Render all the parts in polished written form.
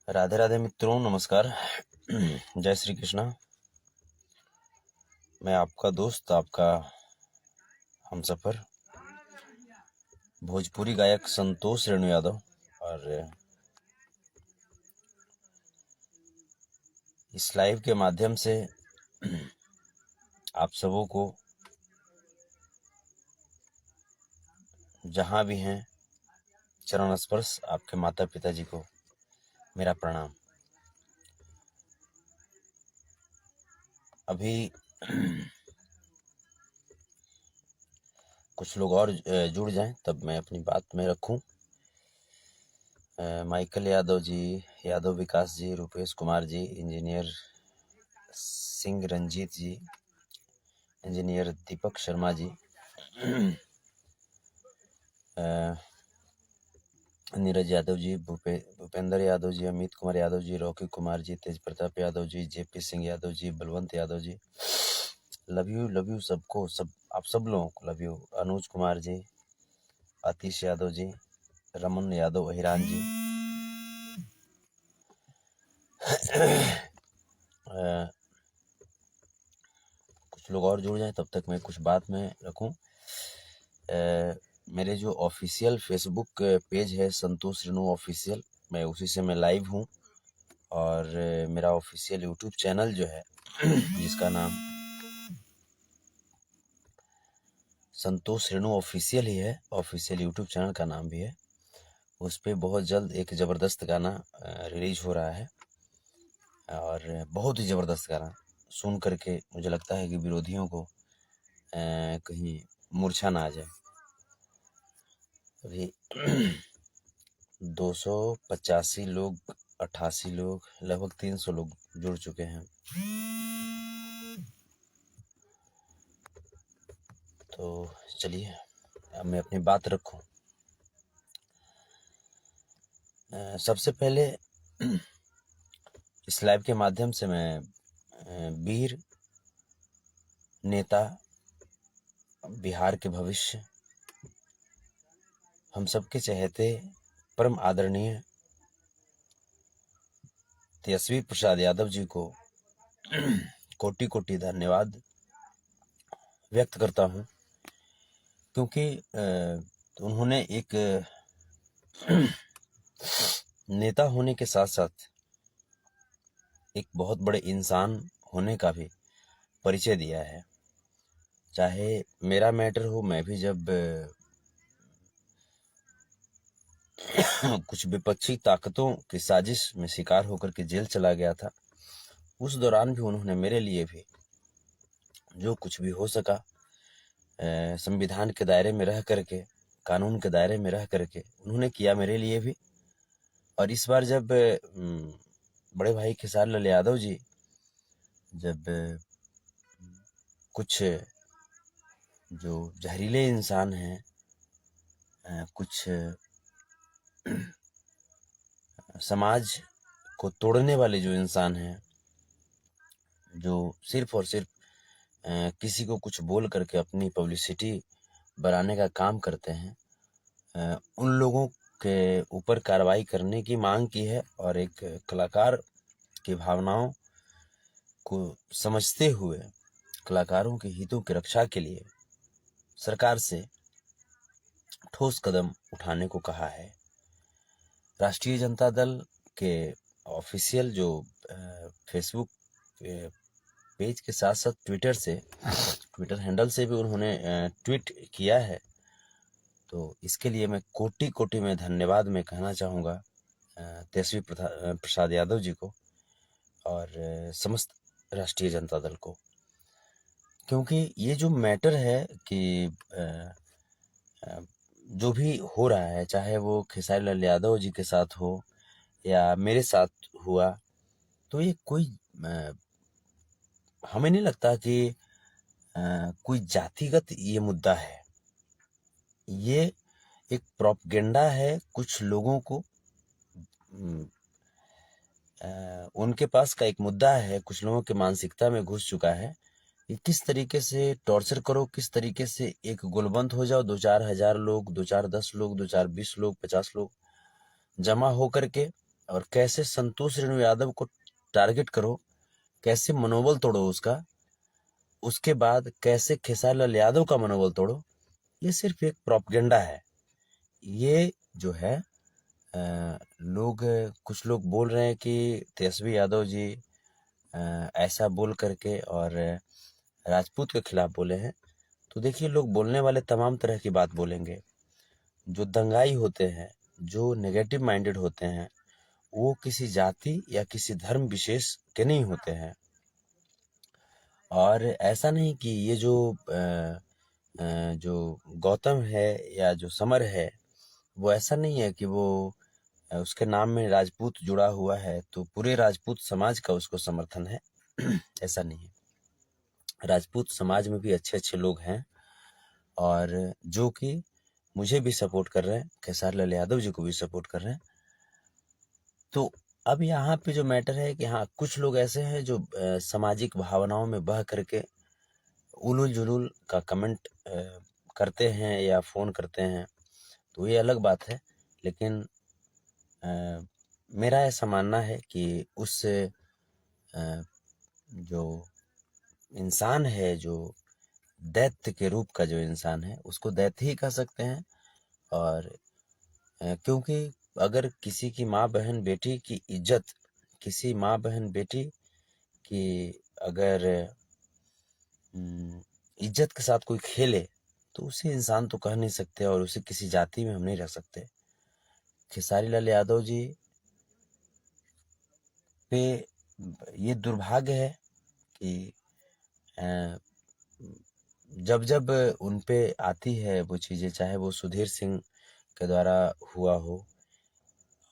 राधे राधे मित्रों, नमस्कार। जय श्री कृष्णा। मैं आपका दोस्त, आपका हमसफर, भोजपुरी गायक संतोष रेणु यादव। और इस लाइव के माध्यम से आप सबों को जहां भी हैं, चरण स्पर्श आपके माता पिताजी को मेरा प्रणाम। अभी कुछ लोग और जुड़ जाएं तब मैं अपनी बात में रखूं। Michael Yadav ji, Yadav Vikas ji, Rupesh Kumar ji, engineer Singh Ranjit ji, engineer Deepak Sharma ji, Neeraj Yadav ji, Bhupendra Yadav ji, Amit Kumar Yadav ji, Rocky Kumar ji, Tej Pratap Yadav ji, JP Singh Yadav ji, Balwant Yadav ji, love you सबको, सब आप सब लोगों को लव यू। अनुज कुमार जी, आतिश यादव जी, रमन यादव अहिरान जी, कुछ लोग और जुड़ जाएं तब तक मैं कुछ बात में रखूं। मेरे जो ऑफिशियल फेसबुक पेज है संतोष रेणु ऑफिशियल, मैं उसी से मैं लाइव हूं। और मेरा ऑफिशियल यूट्यूब चैनल जो है जिसका नाम संतोष रेणु ऑफिशियल ही है, ऑफिशियल यूट्यूब चैनल का नाम भी है। उस पर बहुत जल्द एक ज़बरदस्त गाना रिलीज हो रहा है और बहुत ही ज़बरदस्त गाना सुन करके मुझे लगता है कि विरोधियों को कहीं मूर्छा ना आ जाए। अभी 285 लोग, 88 लोग, लगभग 300 लोग जुड़ चुके हैं। तो चलिए अब मैं अपनी बात रखूं। सबसे पहले इस लाइव के माध्यम से मैं वीर नेता, बिहार के भविष्य, हम सबके चहेते परम आदरणीय तेजस्वी प्रसाद यादव जी को कोटि कोटि धन्यवाद व्यक्त करता हूं, क्योंकि उन्होंने एक नेता होने के साथ साथ एक बहुत बड़े इंसान होने का भी परिचय दिया है। चाहे मेरा मैटर हो, मैं भी जब कुछ विपक्षी ताकतों की साजिश में शिकार होकर के जेल चला गया था, उस दौरान भी उन्होंने मेरे लिए भी जो कुछ भी हो सका संविधान के दायरे में रह करके, कानून के दायरे में रह करके उन्होंने किया मेरे लिए भी। और इस बार जब बड़े भाई खेसारी लाल यादव जी जब कुछ जो जहरीले इंसान हैं, कुछ समाज को तोड़ने वाले जो इंसान हैं, जो सिर्फ और सिर्फ किसी को कुछ बोल करके अपनी पब्लिसिटी बनाने का काम करते हैं, उन लोगों के ऊपर कार्रवाई करने की मांग की है। और एक कलाकार की भावनाओं को समझते हुए कलाकारों के हितों की रक्षा के लिए सरकार से ठोस कदम उठाने को कहा है। राष्ट्रीय जनता दल के ऑफिशियल जो फेसबुक पेज के साथ साथ ट्विटर हैंडल से भी उन्होंने ट्वीट किया है। तो इसके लिए मैं कोटि कोटि में धन्यवाद मैं कहना चाहूँगा तेजस्वी प्रसाद यादव जी को और समस्त राष्ट्रीय जनता दल को, क्योंकि ये जो मैटर है कि जो भी हो रहा है, चाहे वो खेसारी लाल यादव जी के साथ हो या मेरे साथ हुआ, तो ये कोई हमें नहीं लगता कि कोई जातिगत ये मुद्दा है। ये एक प्रोपगेंडा है कुछ लोगों को, उनके पास का एक मुद्दा है, कुछ लोगों के मानसिकता में घुस चुका है कि किस तरीके से टॉर्चर करो, किस तरीके से एक गोलबंद हो जाओ, 2-4 हजार लोग, 2-4 10 लोग, 2-4 20 लोग, 50 लोग जमा हो करके और कैसे संतोष रेणु यादव को टारगेट करो, कैसे मनोबल तोड़ो उसका, उसके बाद कैसे खेसारी लाल यादव का मनोबल तोड़ो, ये सिर्फ एक प्रोपगेंडा है। ये जो है कुछ लोग बोल रहे हैं कि तेजस्वी यादव जी ऐसा बोल करके और राजपूत के खिलाफ बोले हैं। तो देखिए, लोग बोलने वाले तमाम तरह की बात बोलेंगे। जो दंगाई होते हैं, जो नेगेटिव माइंडेड होते हैं, वो किसी जाति या किसी धर्म विशेष के नहीं होते हैं। और ऐसा नहीं कि ये जो गौतम है या जो समर है, वो ऐसा नहीं है कि वो उसके नाम में राजपूत जुड़ा हुआ है तो पूरे राजपूत समाज का उसको समर्थन है। ऐसा नहीं है। राजपूत समाज में भी अच्छे अच्छे लोग हैं और जो कि मुझे भी सपोर्ट कर रहे हैं, खेसारी लाल यादव जी को भी सपोर्ट कर रहे हैं। तो अब यहाँ पे जो मैटर है कि हाँ, कुछ लोग ऐसे हैं जो सामाजिक भावनाओं में बह करके उलूल जुलूल का कमेंट करते हैं या फ़ोन करते हैं, तो ये अलग बात है। लेकिन मेरा ऐसा मानना है कि उस जो इंसान है, जो दैत्य के रूप का जो इंसान है, उसको दैत्य ही कह सकते हैं। और क्योंकि अगर किसी की माँ बहन बेटी की इज्जत, किसी माँ बहन बेटी की अगर इज्जत के साथ कोई खेले तो उसे इंसान तो कह नहीं सकते और उसे किसी जाति में हम नहीं रख सकते। खेसारी लाल यादव जी पे ये दुर्भाग्य है कि जब जब उन पे आती है वो चीज़ें, चाहे वो सुधीर सिंह के द्वारा हुआ हो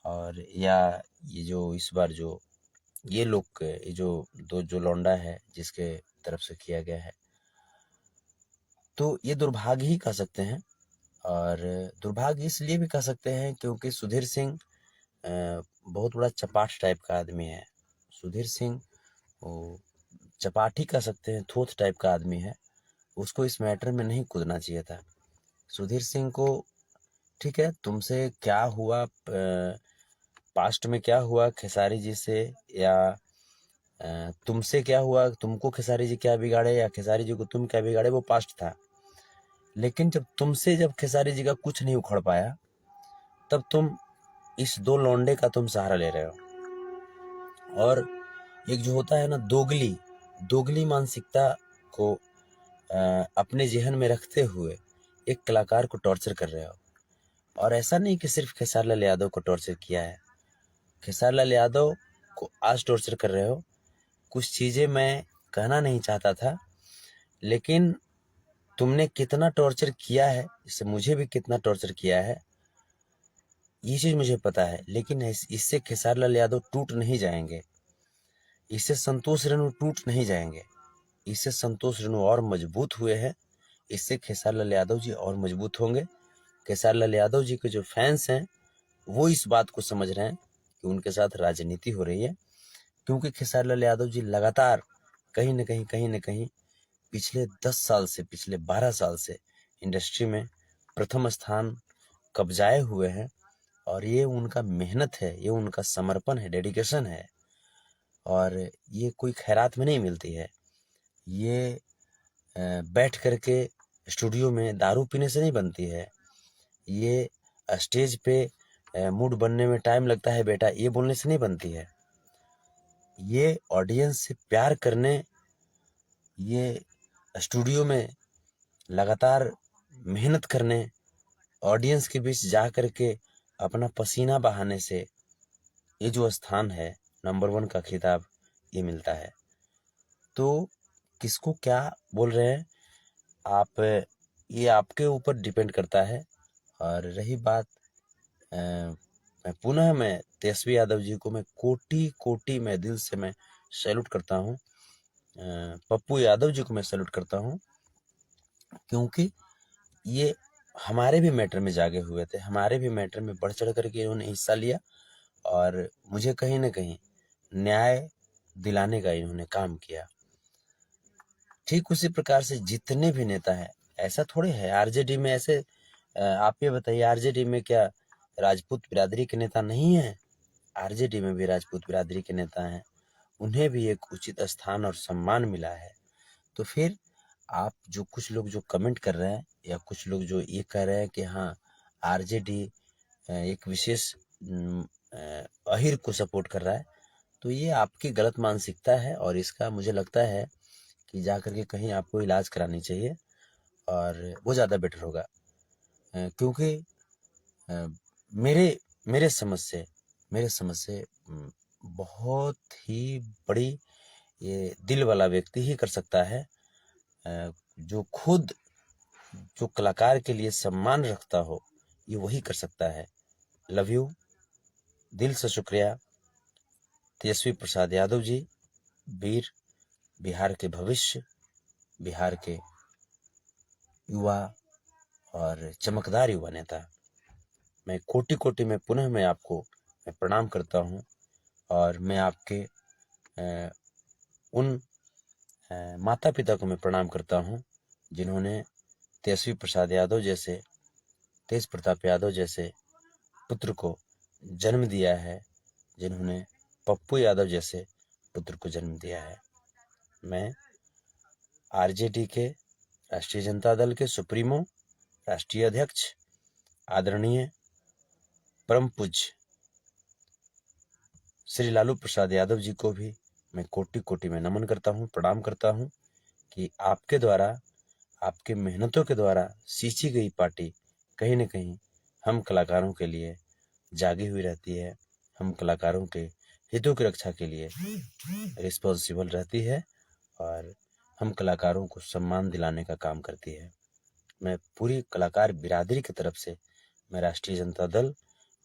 और या ये जो इस बार जो ये लोग ये जो लौंडा है जिसके तरफ से किया गया है, तो ये दुर्भाग्य ही कह सकते हैं। और दुर्भाग्य इसलिए भी कह सकते हैं क्योंकि सुधीर सिंह बहुत बड़ा चपाट टाइप का आदमी है। सुधीर सिंह वो चपाट ही कह सकते हैं, थोथ टाइप का आदमी है। उसको इस मैटर में नहीं कूदना चाहिए था। सुधीर सिंह को, ठीक है, तुमसे क्या हुआ, पास्ट में क्या हुआ खेसारी जी से, या तुमसे क्या हुआ, तुमको खेसारी जी क्या बिगाड़े या खेसारी जी को तुम क्या बिगाड़े, वो पास्ट था। लेकिन जब खेसारी जी का कुछ नहीं उखड़ पाया, तब तुम इस दो लौंडे का तुम सहारा ले रहे हो। और एक जो होता है ना दोगली मानसिकता को अपने जेहन में रखते हुए एक कलाकार को टॉर्चर कर रहे हो। और ऐसा नहीं कि सिर्फ खेसारी लाल यादव को टॉर्चर किया है, खेसारी लाल यादव को आज टॉर्चर कर रहे हो। कुछ चीज़ें मैं कहना नहीं चाहता था, लेकिन तुमने कितना टॉर्चर किया है, इससे मुझे भी कितना टॉर्चर किया है, ये चीज़ मुझे पता है। लेकिन इससे खेसारी लाल यादव टूट नहीं जाएंगे, इससे संतोष रेणु टूट नहीं जाएंगे, इससे संतोष रेणु और मजबूत हुए हैं, इससे खेसारी लाल यादव जी और मजबूत होंगे। खेसारी लाल यादव जी के जो फैंस हैं वो इस बात को समझ रहे हैं कि उनके साथ राजनीति हो रही है, क्योंकि खेसारी लाल यादव जी लगातार कहीं न कहीं पिछले 10 साल से, पिछले 12 साल से इंडस्ट्री में प्रथम स्थान कब्जाए हुए हैं। और ये उनका मेहनत है, ये उनका समर्पण है, डेडिकेशन है। और ये कोई खैरात में नहीं मिलती है। ये बैठ करके स्टूडियो में दारू पीने से नहीं बनती है। ये स्टेज पे मूड बनने में टाइम लगता है बेटा, ये बोलने से नहीं बनती है। ये ऑडियंस से प्यार करने, ये स्टूडियो में लगातार मेहनत करने, ऑडियंस के बीच जा करके अपना पसीना बहाने से ये जो स्थान है, नंबर 1 का खिताब ये मिलता है। तो किसको क्या बोल रहे हैं आप, ये आपके ऊपर डिपेंड करता है। और रही बात, मैं तेजस्वी यादव जी को मैं कोटि मैं दिल से मैं सैल्यूट करता हूँ। पप्पू यादव जी को मैं सैल्यूट करता हूँ, क्योंकि ये हमारे भी मैटर में जागे हुए थे, हमारे भी मैटर में बढ़ चढ़ करके इन्होंने हिस्सा लिया और मुझे कहीं न कहीं न्याय दिलाने का इन्होंने काम किया। ठीक उसी प्रकार से जितने भी नेता हैं, ऐसा थोड़े है आरजेडी में ऐसे, आप ये बताइए आरजेडी में क्या राजपूत बिरादरी के नेता नहीं है? आरजेडी में भी राजपूत बिरादरी के नेता हैं, उन्हें भी एक उचित स्थान और सम्मान मिला है। तो फिर आप जो कुछ लोग जो कमेंट कर रहे हैं या कुछ लोग जो ये कह रहे हैं कि हाँ आरजेडी एक विशेष अहिर को सपोर्ट कर रहा है, तो ये आपकी गलत मानसिकता है और इसका मुझे लगता है कि जा करके कहीं आपको इलाज करानी चाहिए और वो ज़्यादा बेटर होगा। क्योंकि मेरे समझ से बहुत ही बड़ी ये दिल वाला व्यक्ति ही कर सकता है, जो खुद जो कलाकार के लिए सम्मान रखता हो, ये वही कर सकता है। लव यू, दिल से शुक्रिया तेजस्वी प्रसाद यादव जी, वीर, बिहार के भविष्य, बिहार के युवा और चमकदार युवा नेता। मैं कोटि कोटि में पुनः मैं आपको प्रणाम करता हूँ और मैं आपके उन माता पिता को मैं प्रणाम करता हूँ जिन्होंने तेजस्वी प्रसाद यादव जैसे, तेज प्रताप यादव जैसे पुत्र को जन्म दिया है, जिन्होंने पप्पू यादव जैसे पुत्र को जन्म दिया है। मैं आरजेडी के, राष्ट्रीय जनता दल के सुप्रीमो, राष्ट्रीय अध्यक्ष आदरणीय परम पूज्य श्री लालू प्रसाद यादव जी को भी मैं कोटि कोटि में नमन करता हूँ, प्रणाम करता हूँ कि आपके द्वारा, आपके मेहनतों के द्वारा सींची गई पार्टी कहीं न कहीं हम कलाकारों के लिए जागी हुई रहती है, हम कलाकारों के हितों की रक्षा के लिए रिस्पॉन्सिबल रहती है और हम कलाकारों को सम्मान दिलाने का काम करती है। मैं पूरी कलाकार बिरादरी की तरफ से मैं राष्ट्रीय जनता दल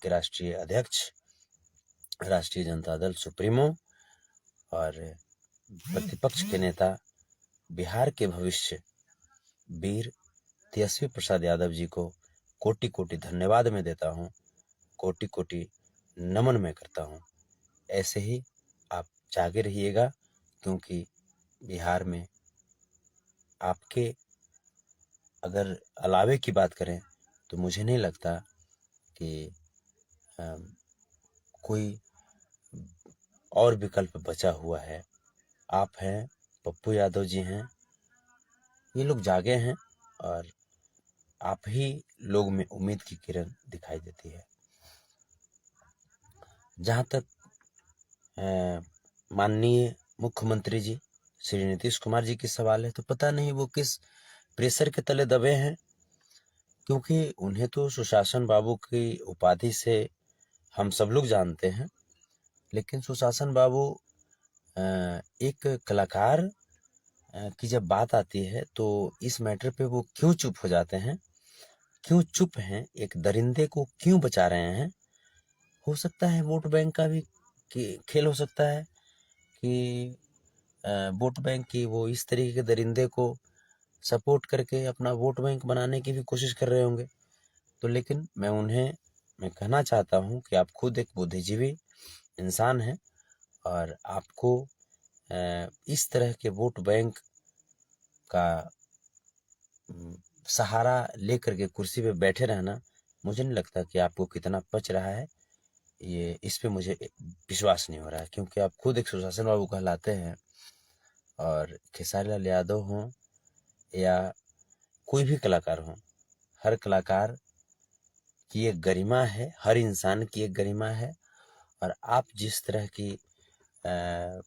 के राष्ट्रीय अध्यक्ष, राष्ट्रीय जनता दल सुप्रीमो और प्रतिपक्ष के नेता, बिहार के भविष्य वीर तेजस्वी प्रसाद यादव जी को कोटि कोटि धन्यवाद मैं देता हूँ, कोटि कोटि नमन मैं करता हूँ। ऐसे ही आप जागे रहिएगा, क्योंकि बिहार में आपके अगर अलावे की बात करें तो मुझे नहीं लगता कि कोई और विकल्प बचा हुआ है। आप हैं, पप्पू यादव जी हैं, ये लोग जागे हैं और आप ही लोग में उम्मीद की किरण दिखाई देती है। जहाँ तक माननीय मुख्यमंत्री जी श्री नीतीश कुमार जी की सवाल है, तो पता नहीं वो किस प्रेशर के तले दबे हैं, क्योंकि उन्हें तो सुशासन बाबू की उपाधि से हम सब लोग जानते हैं, लेकिन सुशासन बाबू एक कलाकार की जब बात आती है तो इस मैटर पे वो क्यों चुप हो जाते हैं, क्यों चुप हैं, एक दरिंदे को क्यों बचा रहे हैं। हो सकता है वोट बैंक का भी खेल हो सकता है कि वोट बैंक की वो इस तरीके के दरिंदे को सपोर्ट करके अपना वोट बैंक बनाने की भी कोशिश कर रहे होंगे। तो लेकिन मैं कहना चाहता हूँ कि आप खुद एक बुद्धिजीवी इंसान हैं और आपको इस तरह के वोट बैंक का सहारा लेकर के कुर्सी पे बैठे रहना, मुझे नहीं लगता कि आपको कितना पच रहा है। ये इस पे मुझे विश्वास नहीं हो रहा है, क्योंकि आप खुद एक सुशासन बाबू कहलाते हैं और खेसारी लाल यादव हों या कोई भी कलाकार हो, हर कलाकार की एक गरिमा है, हर इंसान की एक गरिमा है। और आप जिस तरह की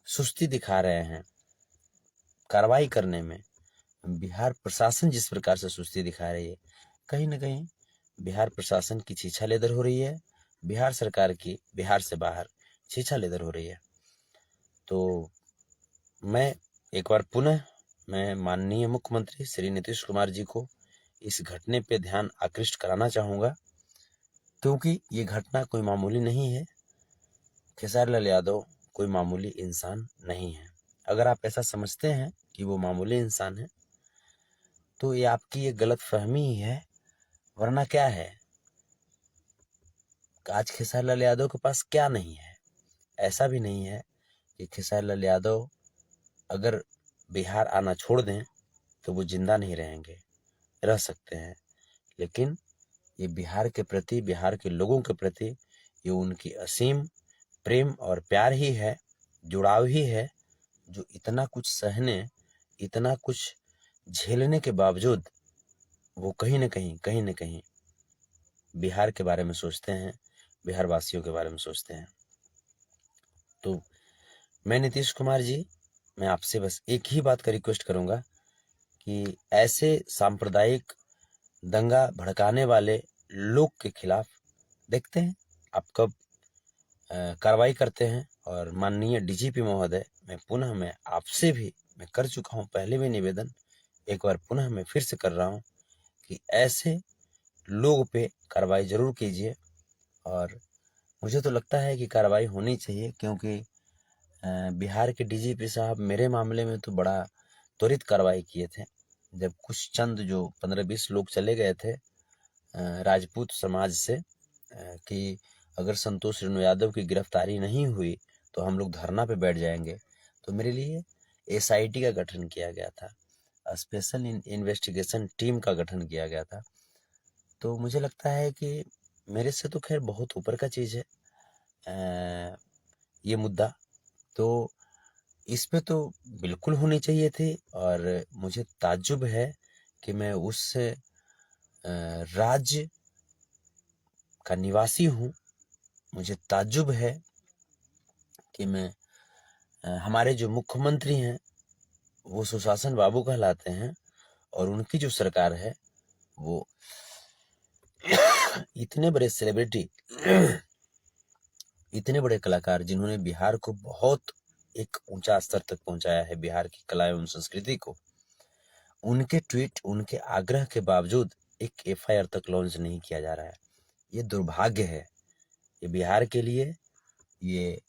सुस्ती दिखा रहे हैं कार्रवाई करने में, बिहार प्रशासन जिस प्रकार से सुस्ती दिखा रही है, कहीं ना कहीं बिहार प्रशासन की छीछा लेदर हो रही है, बिहार सरकार की बिहार से बाहर छीछा लेदर हो रही है। तो मैं एक बार पुनः मैं माननीय मुख्यमंत्री श्री नीतीश कुमार जी को इस घटने पे ध्यान आकृष्ट कराना चाहूँगा, क्योंकि ये घटना कोई मामूली नहीं है। खेसारी लाल यादव कोई मामूली इंसान नहीं है। अगर आप ऐसा समझते हैं कि वो मामूली इंसान है तो ये आपकी एक गलत फहमी ही है, वरना क्या है, आज खेसारी लाल यादव के पास क्या नहीं है। ऐसा भी नहीं है कि खेसारी लाल यादव अगर बिहार आना छोड़ दें तो वो जिंदा नहीं रहेंगे, रह सकते हैं, लेकिन ये बिहार के प्रति, बिहार के लोगों के प्रति ये उनकी असीम प्रेम और प्यार ही है, जुड़ाव ही है, जो इतना कुछ सहने, इतना कुछ झेलने के बावजूद वो कहीं न कहीं बिहार के बारे में सोचते हैं, बिहार वासियों के बारे में सोचते हैं। तो मैं नीतीश कुमार जी, मैं आपसे बस एक ही बात का रिक्वेस्ट करूँगा कि ऐसे सांप्रदायिक दंगा भड़काने वाले लोग के खिलाफ देखते हैं आप कब कार्रवाई करते हैं। और माननीय डीजीपी महोदय, मैं आपसे भी मैं कर चुका हूं पहले भी निवेदन, एक बार पुनः मैं फिर से कर रहा हूं कि ऐसे लोग पे कार्रवाई जरूर कीजिए। और मुझे तो लगता है कि कार्रवाई होनी चाहिए, क्योंकि बिहार के डीजीपी साहब मेरे मामले में तो बड़ा त्वरित कार्रवाई किए थे। जब कुछ चंद जो 15-20 लोग चले गए थे राजपूत समाज से कि अगर संतोष रेणु यादव की गिरफ्तारी नहीं हुई तो हम लोग धरना पे बैठ जाएंगे, तो मेरे लिए एसआईटी का गठन किया गया था, स्पेशल इन्वेस्टिगेशन टीम का गठन किया गया था। तो मुझे लगता है कि मेरे से तो खैर बहुत ऊपर का चीज़ है ये मुद्दा, तो इस पे तो बिल्कुल होनी चाहिए थी। और मुझे ताज्जुब है कि मैं उस राज्य का निवासी हूँ, मुझे ताज्जुब है कि मैं हमारे जो मुख्यमंत्री हैं वो सुशासन बाबू कहलाते हैं, और उनकी जो सरकार है वो इतने बड़े सेलिब्रिटी, इतने बड़े कलाकार जिन्होंने बिहार को बहुत एक ऊंचा स्तर तक पहुंचाया है, बिहार की कला एवं संस्कृति को, उनके ट्वीट, उनके आग्रह के बावजूद एक एफआईआर तक लॉन्च नहीं किया जा रहा है। ये दुर्भाग्य है, ये बिहार के लिए, ये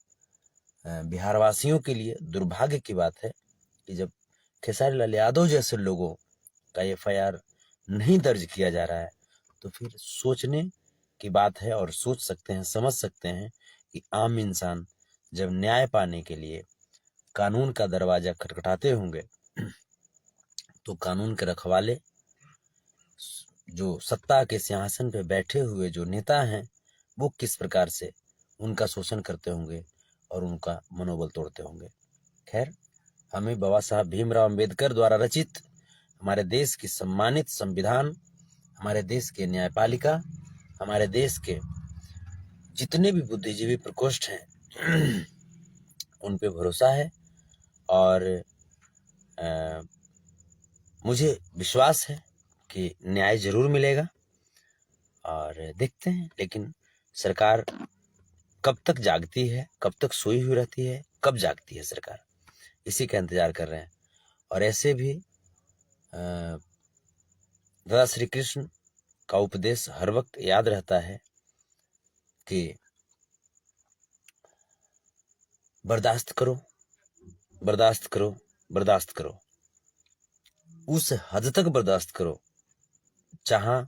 बिहार वासियों के लिए दुर्भाग्य की बात है कि जब खेसारी लाल यादव जैसे लोगों का एफआईआर नहीं दर्ज किया जा रहा है, तो फिर सोचने की बात है। और सोच सकते हैं, समझ सकते हैं कि आम इंसान जब न्याय पाने के लिए कानून का दरवाजा खटखटाते होंगे, तो कानून के रखवाले, जो सत्ता के सिंहासन पे बैठे हुए जो नेता हैं, वो किस प्रकार से उनका शोषण करते होंगे और उनका मनोबल तोड़ते होंगे। खैर, हमें बाबा साहब भीमराव अंबेडकर द्वारा रचित हमारे देश की सम्मानित संविधान, हमारे देश के न्यायपालिका, हमारे देश के जितने भी बुद्धिजीवी प्रकोष्ठ हैं उन पे भरोसा है। और मुझे विश्वास है कि न्याय जरूर मिलेगा। और देखते हैं, लेकिन सरकार कब तक जागती है, कब तक सोई हुई रहती है, कब जागती है सरकार, इसी का इंतजार कर रहे हैं। और ऐसे भी दादा श्री कृष्ण का उपदेश हर वक्त याद रहता है कि बर्दाश्त करो, बर्दाश्त करो, बर्दाश्त करो, उस हद तक बर्दाश्त करो जहां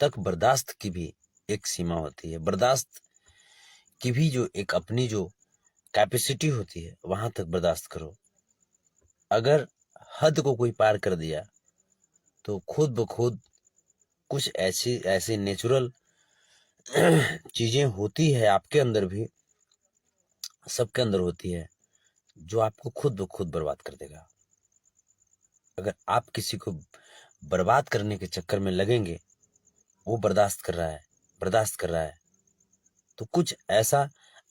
तक बर्दाश्त की भी एक सीमा होती है। बर्दाश्त की भी जो एक अपनी जो कैपेसिटी होती है, वहां तक बर्दाश्त करो। अगर हद को कोई पार कर दिया तो खुद ब खुद कुछ ऐसी नेचुरल चीजें होती है, आपके अंदर भी, सबके अंदर होती है, जो आपको खुद ब खुद बर्बाद कर देगा। अगर आप किसी को बर्बाद करने के चक्कर में लगेंगे, वो बर्दाश्त कर रहा है, बर्दाश्त कर रहा है, तो कुछ ऐसा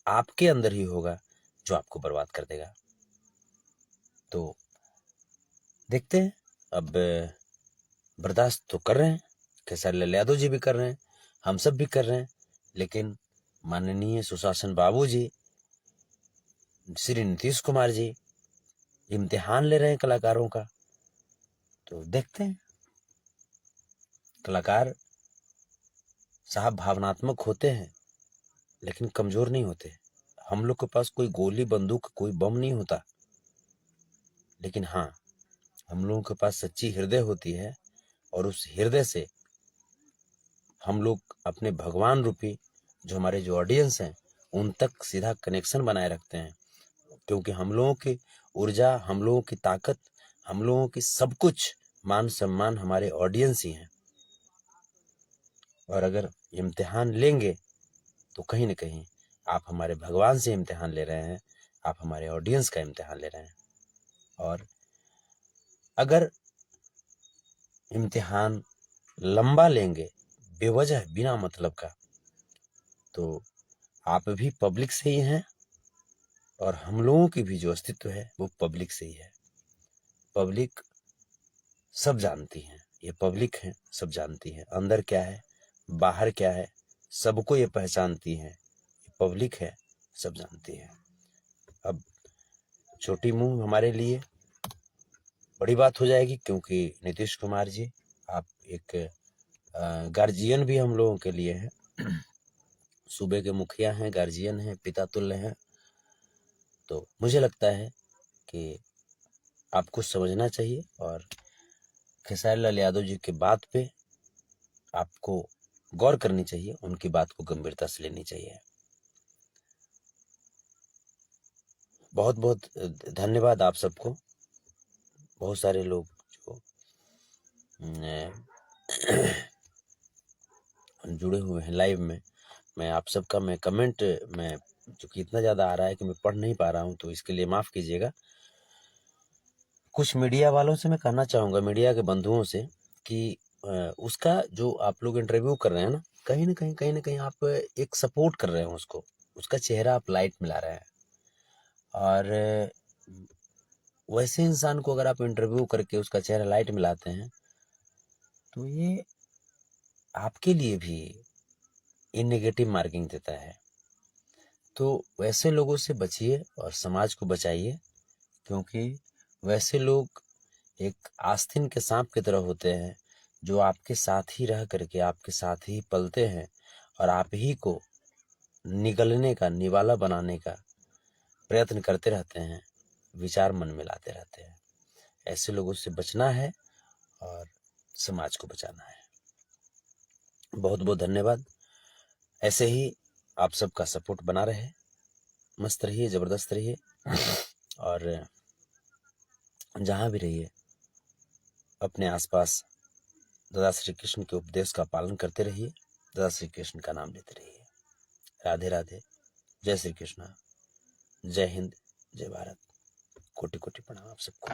आपके अंदर ही होगा जो आपको बर्बाद कर देगा। तो देखते हैं, अब बर्दाश्त तो कर रहे हैं, खेसारी लाल यादव जी भी कर रहे हैं, हम सब भी कर रहे हैं, लेकिन माननीय सुशासन बाबू जी, श्री नीतीश कुमार जी इम्तिहान ले रहे हैं कलाकारों का। तो देखते हैं, कलाकार साहब भावनात्मक होते हैं लेकिन कमजोर नहीं होते। हम लोग के पास कोई गोली बंदूक कोई बम नहीं होता, लेकिन हाँ, हम लोगों के पास सच्ची हृदय होती है, और उस हृदय से हम लोग अपने भगवान रूपी जो हमारे जो ऑडियंस हैं उन तक सीधा कनेक्शन बनाए रखते हैं, क्योंकि हम लोगों की ऊर्जा, हम लोगों की ताकत, हम लोगों की सब कुछ, मान सम्मान हमारे ऑडियंस ही हैं। और अगर इम्तिहान लेंगे तो कहीं न कहीं आप हमारे भगवान से इम्तिहान ले रहे हैं, आप हमारे ऑडियंस का इम्तिहान ले रहे हैं। और अगर इम्तिहान लंबा लेंगे बेवजह बिना मतलब का, तो आप भी पब्लिक से ही हैं और हम लोगों की भी जो अस्तित्व है वो पब्लिक से ही है। पब्लिक सब जानती है, ये पब्लिक है, सब जानती है अंदर क्या है बाहर क्या है, सबको ये पहचानती है। ये पब्लिक है, सब जानती है। अब छोटी मुंह हमारे लिए बड़ी बात हो जाएगी, क्योंकि नीतीश कुमार जी आप एक गार्जियन भी हम लोगों के लिए हैं। सूबे के मुखिया हैं, गार्जियन हैं, पिता तुल्य हैं। तो मुझे लगता है कि आपको समझना चाहिए और खेसारी लाल यादव जी की बात पे आपको गौर करनी चाहिए, उनकी बात को गंभीरता से लेनी चाहिए। बहुत बहुत धन्यवाद आप सबको। बहुत सारे लोग जो जुड़े हुए हैं लाइव में, मैं आप सबका मैं कमेंट में चूँकि इतना ज़्यादा आ रहा है कि मैं पढ़ नहीं पा रहा हूँ, तो इसके लिए माफ़ कीजिएगा। कुछ मीडिया वालों से मैं कहना चाहूँगा, मीडिया के बंधुओं से, कि उसका जो आप लोग इंटरव्यू कर रहे हैं ना, कहीं न कहीं आप एक सपोर्ट कर रहे हैं उसको, उसका चेहरा आप लाइट मिला रहे हैं। और वैसे इंसान को अगर आप इंटरव्यू करके उसका चेहरा लाइट मिलाते हैं, तो ये आपके लिए भी ये नेगेटिव मार्किंग देता है। तो वैसे लोगों से बचिए और समाज को बचाइए, क्योंकि वैसे लोग एक आस्तीन के सांप की तरह होते हैं, जो आपके साथ ही रह करके आपके साथ ही पलते हैं और आप ही को निगलने का, निवाला बनाने का प्रयत्न करते रहते हैं, विचार मन में लाते रहते हैं। ऐसे लोगों से बचना है और समाज को बचाना है। बहुत बहुत धन्यवाद। ऐसे ही आप सबका सपोर्ट बना रहे, मस्त रहिए, जबरदस्त रहिए और जहाँ भी रहिए अपने आसपास दादा श्री कृष्ण के उपदेश का पालन करते रहिए, दादा श्री कृष्ण का नाम लेते रहिए। राधे राधे, जय श्री कृष्णा, जय हिंद, जय भारत, कोटि कोटि प्रणाम आप सबको।